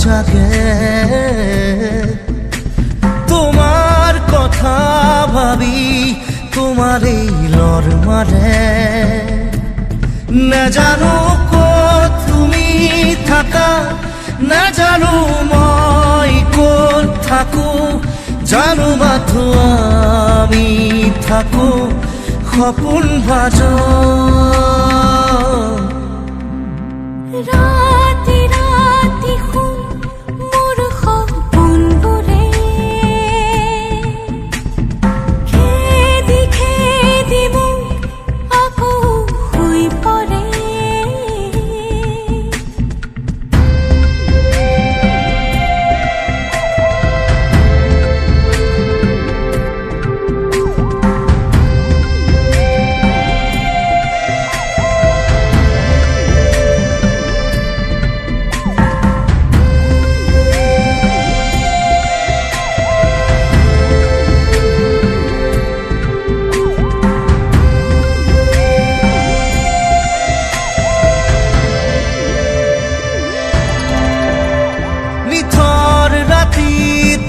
জাগে তোমার কথা ভাবি তোমার এই লর মারে না জানো কত তুমি থাকা না জানো মই কত থাকো জানো মাথো আমি থাকো সপোন ভাজ রাতি রাতি শুন মোৰ সপোনবোৰে খেদি খেদি মোক আকৌ শুই পৰে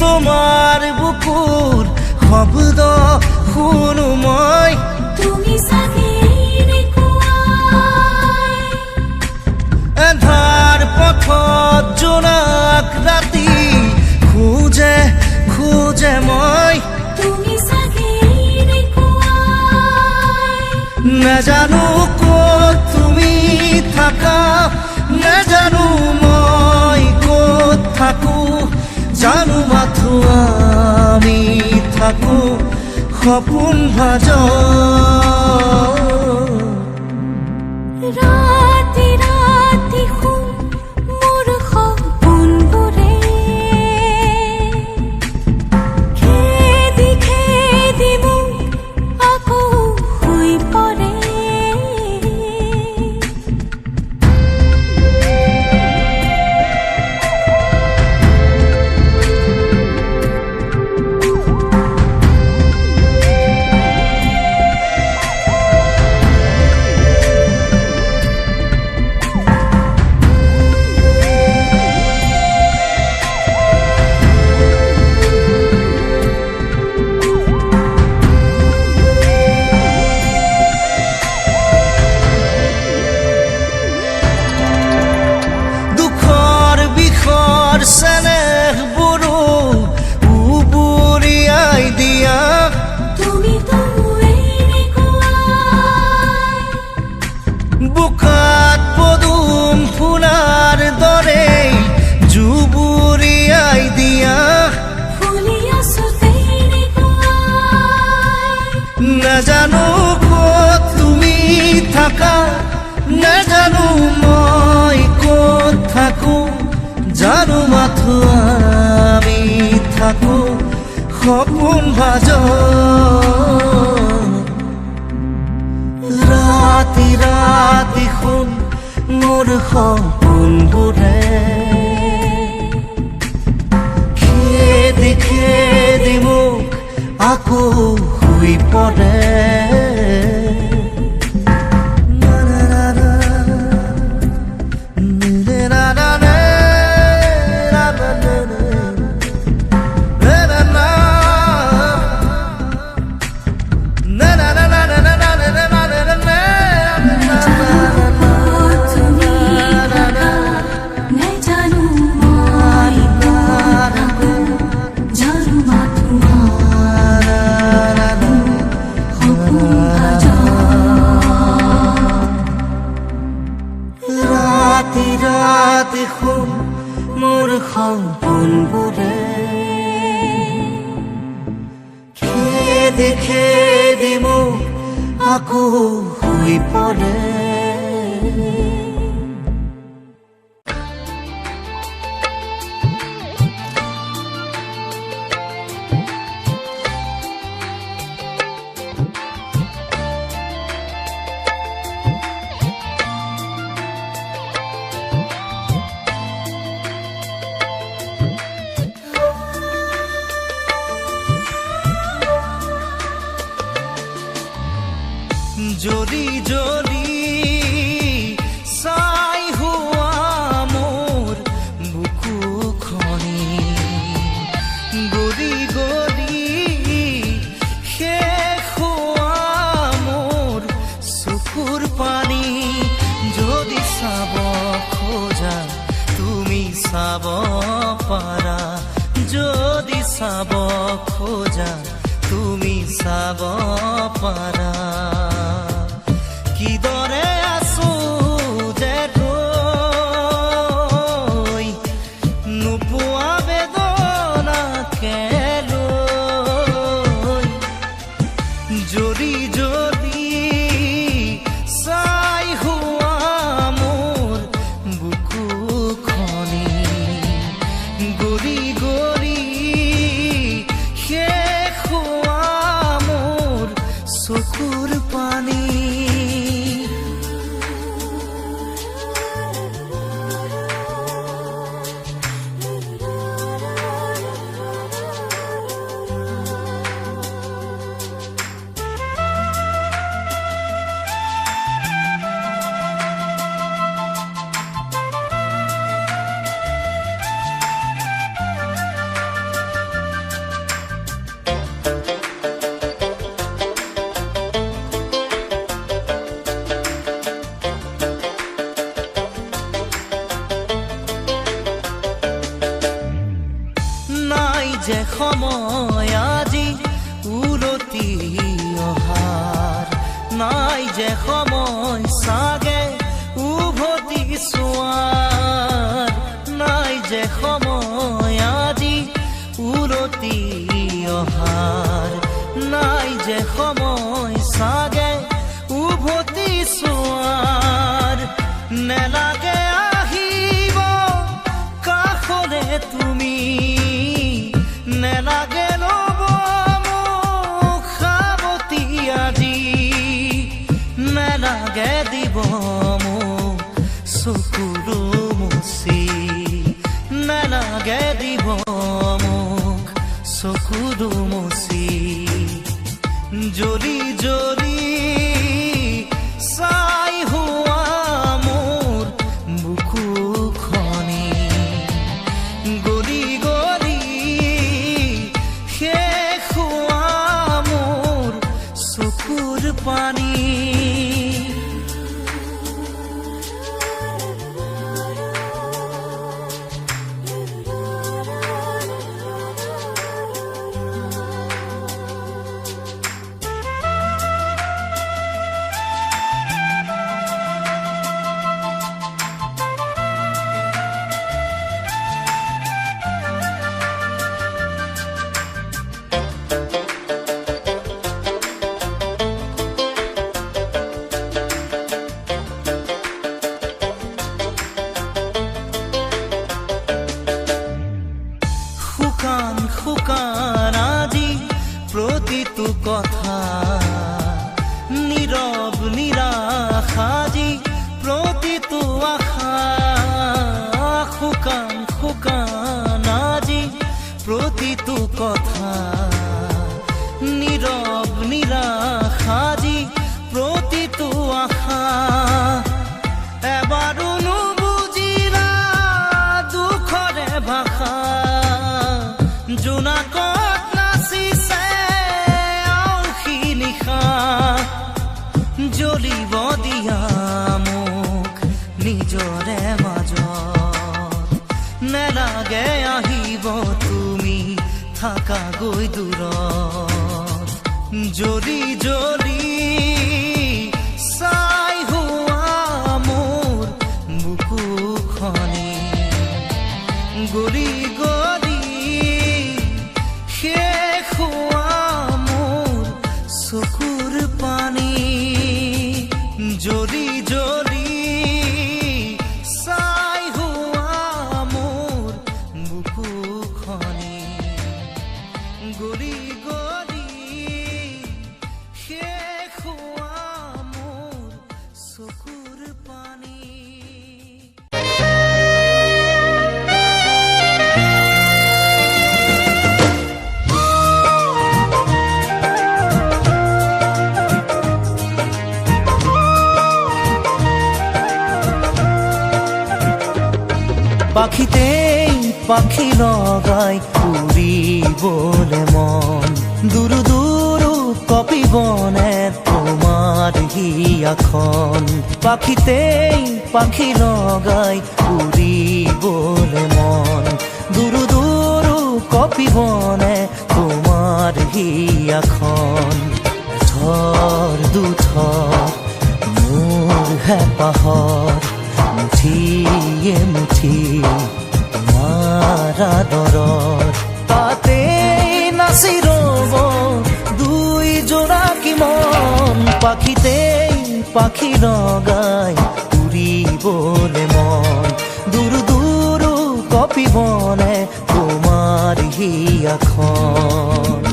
তোমাৰ বুকুৰ শব্দ শুনো মই তুমি চাগে এন্ধাৰ পথত জোনাক ৰাতি খোজে খোজে মই তুমি চাগে নাজানো ক'ত তুমি থাকা নাজানো মই ক'ত থাকো জানো মাথো আমি থাকো সপোন ভাজ ৰাতি ৰাতি শুন মোৰ সপোনবোৰে খেদি খেদি মোক আকৌ শুই পৰে বুকাত পদুম ফুলাৰ দৰে জুবুৰিয়াই দিয়া নাজানো ক'ত তুমি থাকা নাজানো মই ক'ত থাকো জানো মাথো আমি থাকো সপোন ভাজ ৰাতি ৰাতি শুন মোৰ সপোনবোৰে খেদি খেদি মোক আকৌ শুই পৰে ৰাতি শুন মোৰ সপোনবোৰে খেদি খেদি মোক আকৌ শুই পৰে যদি যদি চাই হোৱা মোৰ বুকু চাব পাৰা, যদি চাব খোজা তুমি চাব পাৰা। কিদৰে আছো যে তই নোপোৱা বেদনাকে লৈ, যদি যদি চাই হোৱা মোৰ বুকুখনি, গৰি গৰি শেষ হোৱা মোৰ চকুৰ পানী। নাই যে সময় আজি উলটি অহাৰ, নাই যে সময় চাগে উভতি চোৱাৰ, নাই যে সময় আজি উলটি অহাৰ, নাই যে সময় চাগে উভতি চোৱাৰ। নেলাগে আহিব কাষৰে তুমি, নেলাগে ল'ব মোক সাৱটি আজি, নেলাগে দিব মোক চকুৰো মুচি, নেলাগে দিব মোক চকুৰো মুচি। জ্বলি জ্বলি চাই হোৱা মোৰ বুকুখনি, গলি গলি শেষ হোৱা মোৰ চকুৰ পানী। শুকান শুকান আজি প্ৰতিটো কথা, নীৰৱ নিৰাশ আজি প্ৰতিটো আশা। শুকান শুকান আজি প্ৰতিটো কথা, নীৰৱ নিৰাশ আজি প্ৰতিটো আশা। এবাৰো নুবুজিলা দুখৰে ভাষা, জোনাকত নাচিছে আউসী নিশা। জ্বলিব দিয়া মোক নিজৰে মাজত, নেলাগে আহিব তুমি থাকাগৈ দূৰত। জ্বলি জ্বলি চাই হোৱা মোৰ বুকুখনি, গলি গলি শেষ হোৱা মোৰ চকুৰ পানী। জ্বলি জ্বলি চাই হোৱা মোৰ বুকুখনি, গলি গলি শেষ হোৱা মোৰ চকুৰ পানী। পাখিতেই পাখি লগাই ফুৰিবলে মন, দূৰ দূৰ কপিবনে তোমাৰ হিয়াখন পাখিতেই পাখি লগাই উড়িবলে মন দুৰু দুৰু কপিবনে তোমাৰ হিয়াখন থৰ দুথৰ মোৰ হেঁপাহৰ মুঠিয়ে মুঠি তোমাৰ আদৰৰ তাতেই নাচি ৰ'ব দুই জোনাকী মন পাখিতেই পাখি লগাই উৰিবলে মন দুৰু দুৰু কপিবনে তোমাৰ হিয়াখন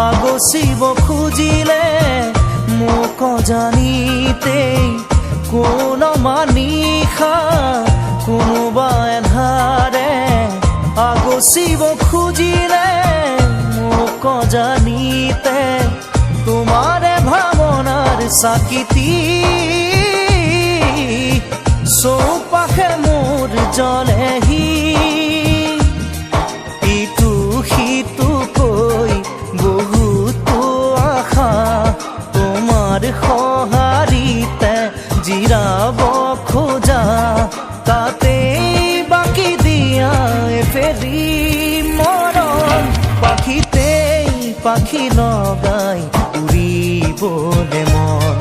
আগচিব খুজিলে মোক জানিতেই কোন মানিষা কোনোবা এন্ধাৰে আগচিব খুজিলে মোক জানিতে তোমাৰে ভাৱনাৰ চাকিতি চৌপাশে মোৰ জ্বলেহি ইটো সিটো কৈ বহুতো আশা তোমাৰ সঁহাৰিতে জিৰাব খোজা তাতেই বাকি দিয়া ফেৰি মৰণ পাখিতেই পাখি লগাই উৰিবলে মন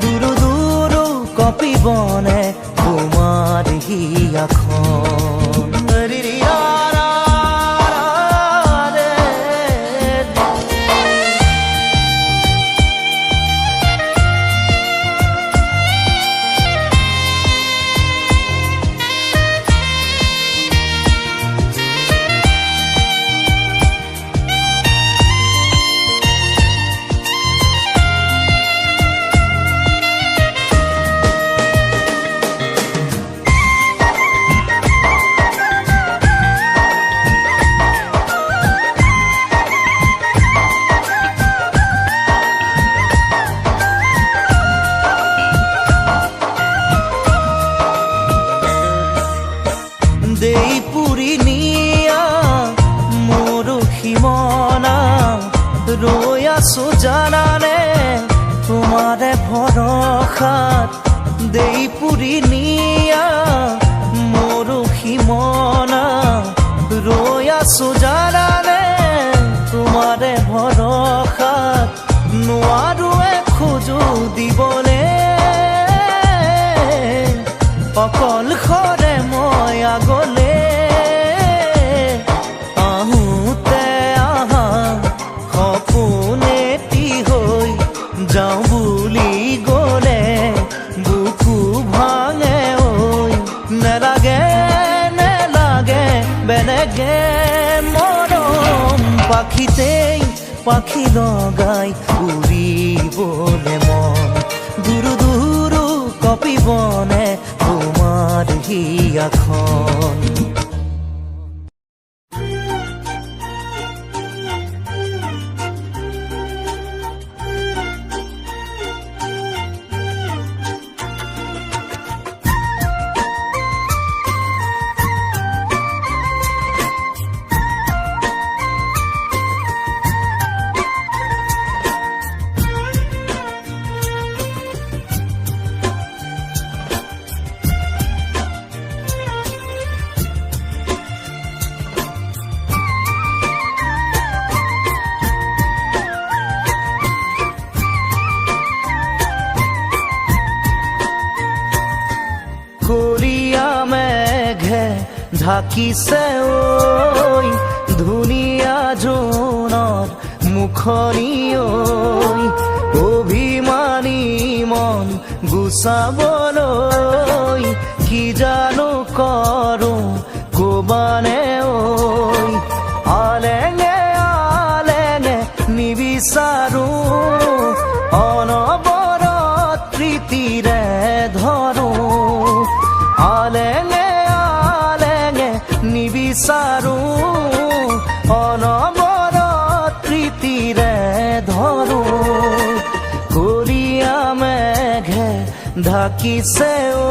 দুৰু দুৰু কপিবনে তোমাৰ হিয়াখন দেই পুৰি নিয়া মোৰ সীমনা ৰৈ আছো জানানে তোমাৰে ভৰসাত দেই পুৰি নিয়া মোৰ সীমনা ৰৈ আছো জানানে তোমাৰে ভৰসাত নোৱাৰোৱে খোজো দিবলে অকলশৰে মই আগলে আহোঁতে আহা সপোনেটি হৈ যাওঁ বুলি গ'লে বুকু ভাঙে ঐ নেলাগে নেলাগে বেলেগে মৰম পাখিতেই পাখি লগাই উৰিবলে মন দুৰু দুৰু কপিবনে তোমাৰ হিয়াখন ঢাকিছে ঐ ধুনীয়া জোনৰ মুখনি ঐ অভিমানী মন গুচাবলৈ কি জানো কৰো কবানে ঐ আলেঙে আলেঙে নিবিচাৰো অনবৰত প্ৰীতিৰে ধৰো আলেঙে আলেঙে নিবিচাৰো অনবৰত প্ৰীতিৰে ধৰো কৰিয়া মেঘে ঢাকিছে ঐ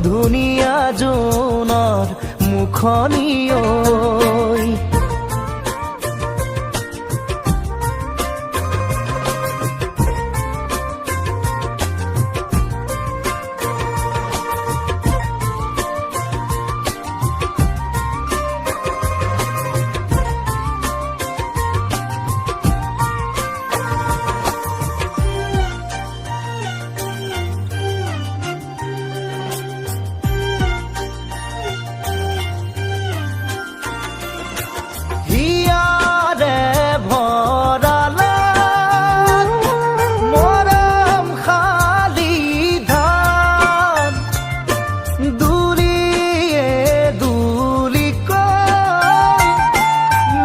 ধুনীয়া জোনৰ মুখনি ঐ হিয়াৰে ভৰালা মৰম খালি ধান দুলিয়ে দুলিকৈ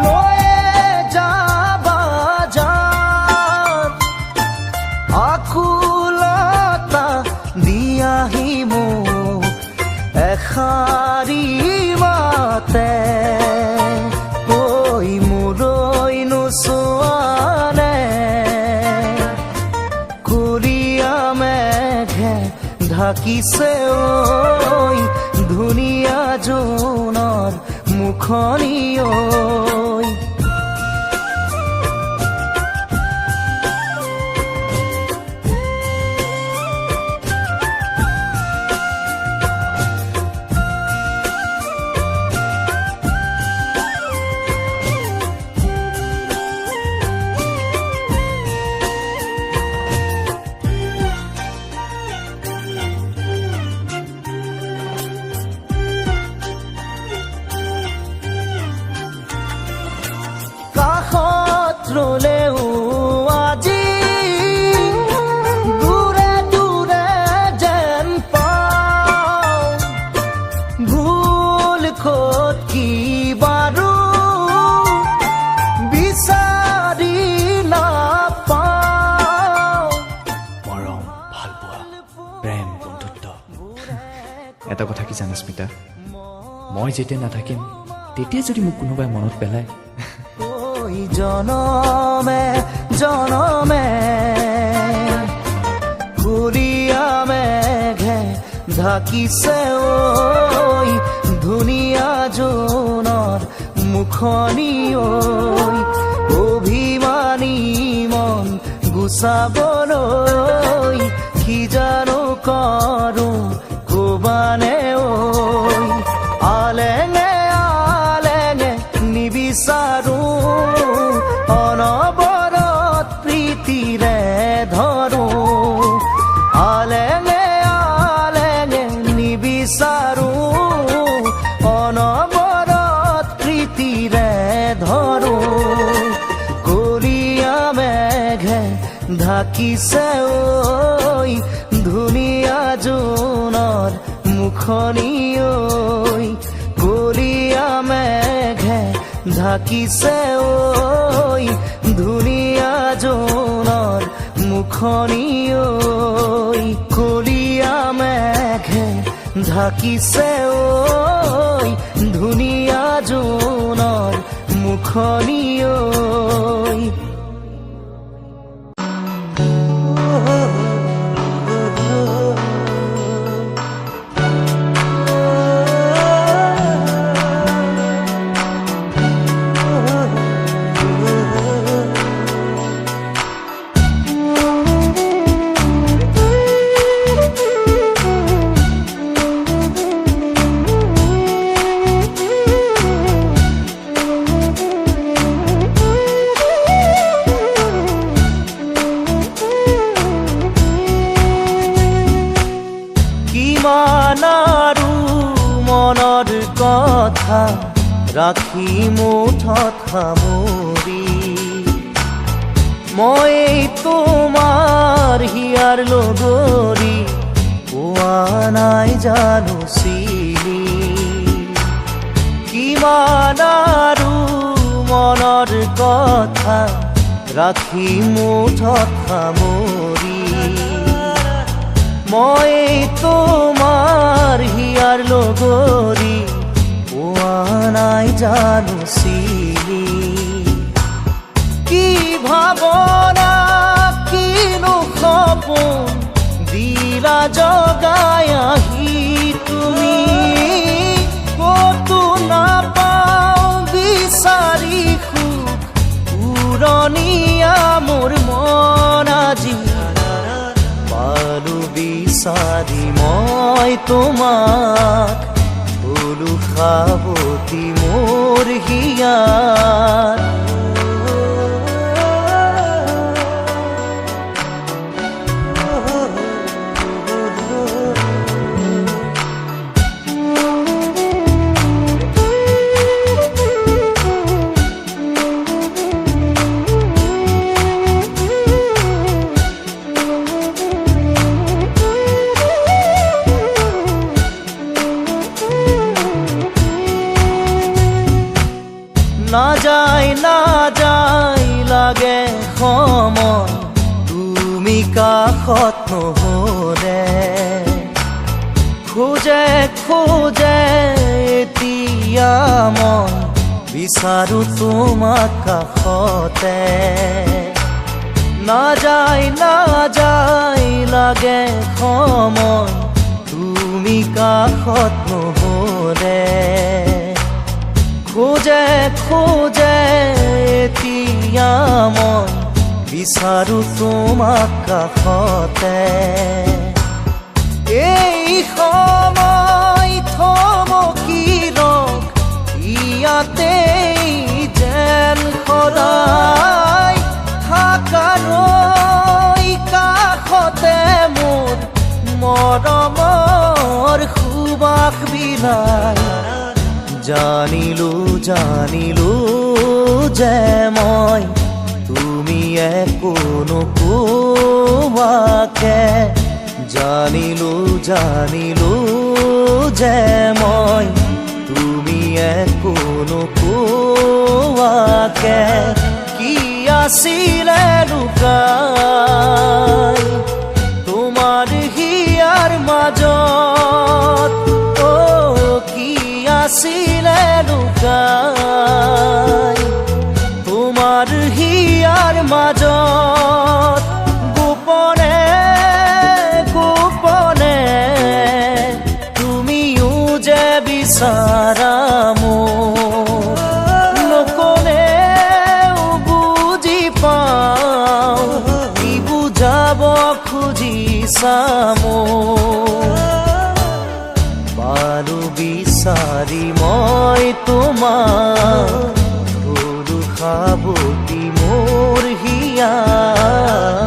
লৈয়ে যাবা যান আকুলতা দিয়াহি মোক এষাৰি মাতে ঢাকিছে ঐ ধুনীয়া জোনৰ মুখনি ঐ ৰলেও আজি দূৰে দূৰে যেন পাওঁ ভুল ক'ত কি বাৰু বিচাৰি নাপাওঁ মৰম ভালপোৱা প্ৰেম বন্ধুত্ব এটা কথা কি জানা স্মিতা মই যেতিয়া নাথাকিম তেতিয়া যদি মোক কোনোবাই মনত পেলায় জনমে জনমে ঘূৰিয়া মেঘে ঢাকিছে ঐ ধুনীয়া জোনৰ মুখনি ঐ অভিমানী মন গুচাবলৈ কি জানো কৰো কবানে ঐ আলেঙে আলেঙে নিবিচাৰো অনবৰত প্ৰীতিৰে ধৰো আলেঙে আলেঙে নিবিচাৰো অনবৰত প্ৰীতিৰে ধৰো কৰিয়া মেঘে ঢাকিছে ঐ ধুনীয়া জোনৰ মুখনি ঐ কৰিয়া মেঘে ঢাকিছে ঐ ধুনীয়া জোনৰ মুখনি ঐ কৰিয়া মেঘে ঢাকিছে ঐ ধুনীয়া জোনৰ মুখনি ঐ মনৰ কথা ৰাখি মুঠত সামৰি মই তোমাৰ হিয়াৰ লগৰী পোৱা নাই জানো চিনি কিমান আৰু মনৰ কথা ৰাখি মুঠত সামৰি মই তোমাৰ হিয়াৰ লগৰী পোৱা নাই জানো চিনি কি ভাৱনা কিনো সপোন দিলা জগাই আহি তুমি ক'তো নাপাওঁ বিচাৰি সুখ উৰণীয়া মোৰ মন আজি পালো বিচাৰি মই তোমাক হলো সাৱতি মোৰ হিয়াৰ না যায় লাগে সময় তুমি কাষত নহ'লে খোজে খোজে এতিয়া মই বিচাৰো তোমাক কাষতে না যায় লাগে সময় তুমি কাষত নহ'লে খোজে খোজে এতিয়া মই বিচাৰো তোমাক কাষতে এই সময় থমকি ৰখ ইয়াতেই যেন সদায় থাকাৰৈ কাষতে মোৰ মৰমৰ সুবাস বিলাই জানিলো যে মই তুমি একো নোকোৱাকে জানিলো যে মই তুমি একো নোকোৱাকে কি আছিলে লুকাই তোমাৰ হিয়াৰ মাজত আছিলে লুকাই তোমাৰ হিয়াৰ মাজত গোপনে গোপনে তুমিও যে বিচাৰা মোক নকলেও বুজি পাওঁ কি বুজাব খুজিছা মোক পালো বিচাৰি মই তোমাক হলো সাৱতি মোৰ হিয়াৰ